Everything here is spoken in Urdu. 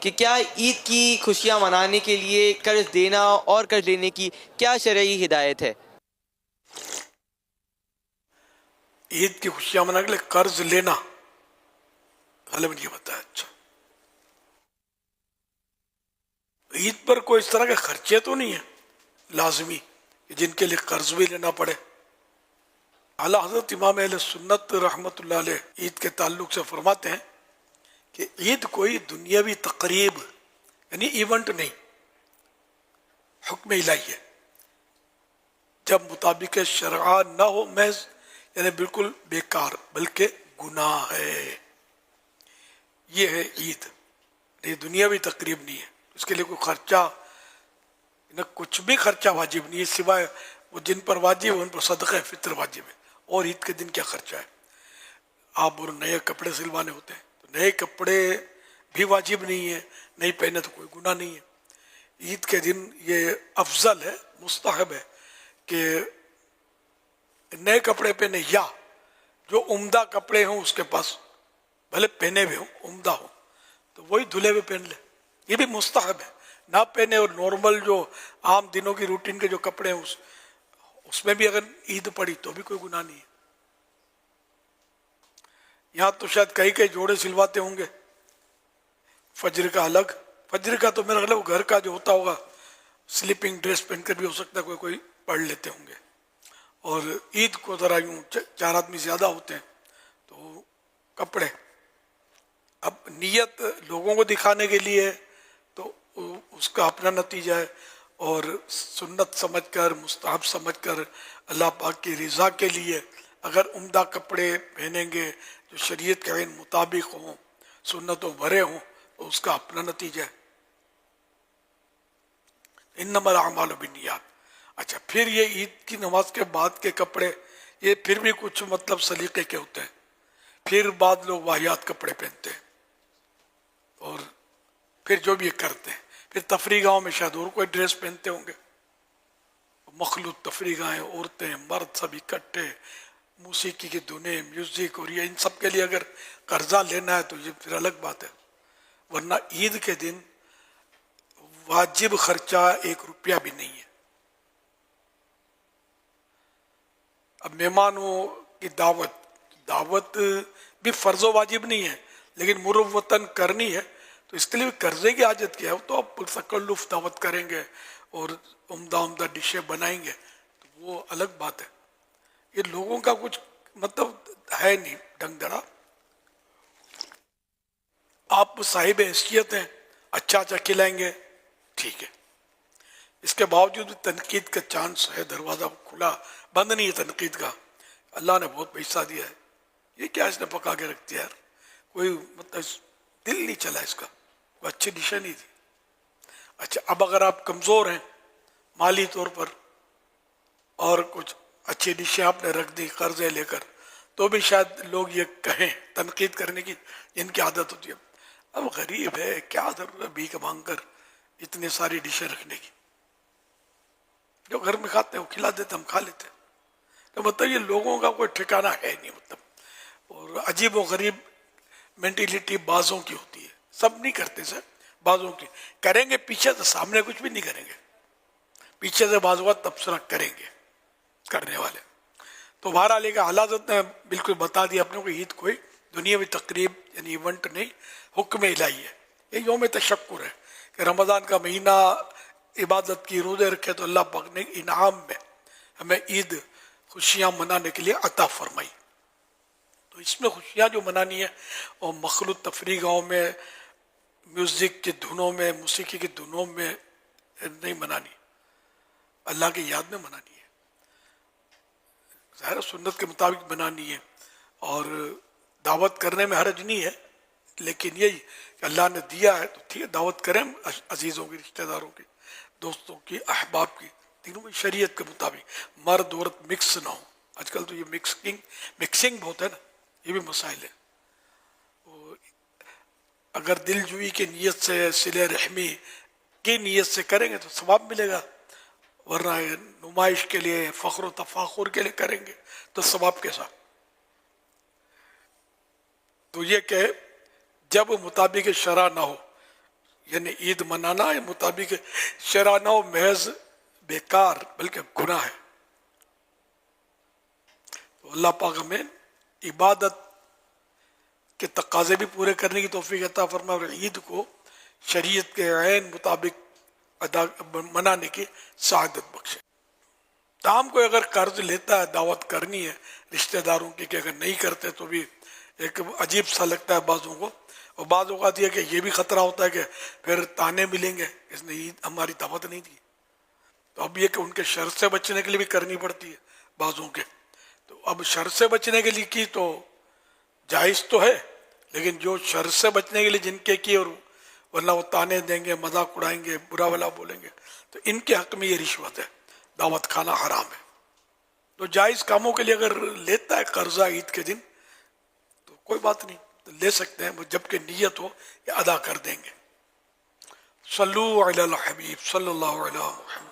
کہ کیا عید کی خوشیاں منانے کے لیے قرض دینا اور قرض لینے کی کیا شرعی ہدایت ہے؟ عید کی خوشیاں منانے کے لیے قرض لینا غالباً یہ بتایا. اچھا، عید پر کوئی اس طرح کے خرچے تو نہیں ہیں لازمی جن کے لیے قرض بھی لینا پڑے. اعلیٰ حضرت امام اہل سنت رحمۃ اللہ علیہ عید کے تعلق سے فرماتے ہیں کہ عید کوئی دنیاوی تقریب یعنی ایونٹ نہیں، حکم الہی ہے. جب مطابق شرع نہ ہو محض یعنی بالکل بیکار بلکہ گناہ ہے. یہ ہے عید، یہ دنیاوی تقریب نہیں ہے، اس کے لیے کوئی خرچہ نہ کچھ بھی خرچہ واجب نہیں ہے سوائے وہ جن پر واجب ہے ان پر صدقہ فطر واجب ہے. اور عید کے دن کیا خرچہ ہے؟ آپ اور نئے کپڑے سلوانے ہوتے ہیں تو نئے کپڑے بھی واجب نہیں ہے، نہیں پہنے تو کوئی گناہ نہیں ہے. عید کے دن یہ افضل ہے، مستحب ہے کہ نئے کپڑے پہنے یا جو عمدہ کپڑے ہوں اس کے پاس بھلے پہنے ہوئے ہوں عمدہ ہوں تو وہی دھلے ہوئے پہن لے. یہ بھی مستحب ہے، نہ پہنے اور نارمل جو عام دنوں کی روٹین کے جو کپڑے ہیں اس میں بھی اگر عید پڑی تو بھی کوئی گناہ نہیں ہے. یہاں تو شاید کئی جوڑے سلواتے ہوں گے، فجر کا الگ، فجر کا تو میرا خیال گھر کا جو ہوتا ہوگا سلیپنگ ڈریس پہن کر بھی ہو سکتا ہے کوئی پڑھ لیتے ہوں گے. اور عید کو ذرا یوں 4 آدمی زیادہ ہوتے ہیں تو کپڑے. اب نیت لوگوں کو دکھانے کے لیے تو اس کا اپنا نتیجہ ہے، اور سنت سمجھ کر مستحب سمجھ کر اللہ پاک کی رضا کے لیے اگر عمدہ کپڑے پہنیں گے جو شریعت کے عین مطابق ہوں، سنتوں بھرے ہوں تو اس کا اپنا نتیجہ ہے. انما الاعمال بالنیات. اچھا، پھر یہ عید کی نماز کے بعد کے کپڑے یہ پھر بھی کچھ مطلب سلیقے کے ہوتے ہیں. پھر بعد لوگ واہیات کپڑے پہنتے ہیں اور پھر جو بھی یہ کرتے ہیں. پھر تفریح گاہوں میں شاید اور کوئی ڈریس پہنتے ہوں گے، مخلوط تفریح گاہیں، عورتیں مرد سب اکٹھے، موسیقی کی دھنیں، میوزک، اور یہ ان سب کے لیے اگر قرضہ لینا ہے تو یہ پھر الگ بات ہے. ورنہ عید کے دن واجب خرچہ 1 روپیہ بھی نہیں ہے. اب مہمانوں کی دعوت بھی فرض و واجب نہیں ہے لیکن مروتاً کرنی ہے، تو اس کے لیے قرضے کی حاجت کیا ہے؟ تو آپ تکلف دعوت کریں گے اور عمدہ ڈشیں بنائیں گے تو وہ الگ بات ہے. یہ لوگوں کا کچھ مطلب ہے نہیں ڈنگ دڑا. آپ صاحب حیثیت ہیں، اچھا کھلائیں گے ٹھیک ہے، اس کے باوجود بھی تنقید کا چانس ہے، دروازہ کھلا، بند نہیں ہے تنقید کا. اللہ نے بہت پیسہ دیا ہے، یہ کیا اس نے پکا کے رکھ دیا یار، کوئی مطلب دل نہیں چلا اس کا، کوئی اچھی ڈشیں نہیں تھی. اچھا، اب اگر آپ کمزور ہیں مالی طور پر اور کچھ اچھی ڈشیں آپ نے رکھ دی قرضے لے کر تو بھی شاید لوگ یہ کہیں تنقید کرنے کی جن کی عادت ہوتی ہے اب غریب ہے کیا ضرورت ہے بھیک مانگ کر اتنی ساری ڈشیں رکھنے کی، جو گھر میں کھاتے ہیں وہ کھلا دیتے ہم کھا لیتے ہیں. تو مطلب یہ لوگوں کا کوئی ٹھکانہ ہے نہیں مطلب. اور عجیب و غریب مینٹیلیٹی بعضوں کی ہوتی ہے، سب نہیں کرتے سر، بعضوں کی کریں گے، پیچھے سے سامنے کچھ بھی نہیں کریں گے، پیچھے سے بعض اوقات تبصرہ کریں گے کرنے والے. تو بہرحال لے کے حالات نے بالکل بتا دیا اپنے کو عید کوئی دنیاوی تقریب یعنی ایونٹ نہیں، حکم الہی ہے. یہ یوم تشکر ہے کہ رمضان کا مہینہ عبادت کی روزے رکھے تو اللہ پاک نے انعام میں ہمیں عید خوشیاں منانے کے لیے عطا فرمائی. تو اس میں خوشیاں جو منانی ہے اور مخلوط تفریح گاہوں میں میوزک کی دھنوں میں موسیقی کی دھنوں میں نہیں منانی، اللہ کی یاد میں منانی ہے، ظاہر سنت کے مطابق بنانی ہے. اور دعوت کرنے میں حرج نہیں ہے، لیکن یہی کہ اللہ نے دیا ہے تو ٹھیک ہے دعوت کریں عزیزوں کی، رشتہ داروں کی، دوستوں کی، احباب کی، تینوں میں شریعت کے مطابق مرد عورت مکس نہ ہو. آج کل تو یہ مکسنگ بہت ہے نا، یہ بھی مسائل ہے. اگر دل جوئی کی نیت سے صلہ رحمی کی نیت سے کریں گے تو ثواب ملے گا، ورنہ نمائش کے لیے فخر و تفاخر کے لیے کریں گے تو ثواب کے ساتھ. تو یہ کہ جب مطابق شرع نہ ہو یعنی عید منانا مطابق شرع نہ ہو محض بیکار بلکہ گناہ ہے. تو اللہ پاک ہمیں عبادت کے تقاضے بھی پورے کرنے کی توفیق عطا فرمائے اور عید کو شریعت کے عین مطابق منانے کی سعادت بخشے. تاہم کوئی اگر قرض لیتا ہے دعوت کرنی ہے رشتہ داروں کی کہ اگر نہیں کرتے تو بھی ایک عجیب سا لگتا ہے بعضوں کو. اور بعض اوقات یہ کہ یہ بھی خطرہ ہوتا ہے کہ پھر تانے ملیں گے اس نے عید ہماری دعوت نہیں دی. تو اب یہ کہ ان کے شر سے بچنے کے لیے بھی کرنی پڑتی ہے بعضوں کے. تو اب شر سے بچنے کے لیے کی تو جائز تو ہے لیکن جو شر سے بچنے کے لیے جن کے کی اور ورنہ وہ تانے دیں گے مذاق اڑائیں گے برا بھلا بولیں گے تو ان کے حق میں یہ رشوت ہے. دعوت کھانا حرام ہے. تو جائز کاموں کے لیے اگر لیتا ہے قرضہ عید کے دن تو کوئی بات نہیں تو لے سکتے ہیں جبکہ نیت ہو کہ ادا کر دیں گے. صلو علی الحبیب صلی اللہ علیہ وسلم.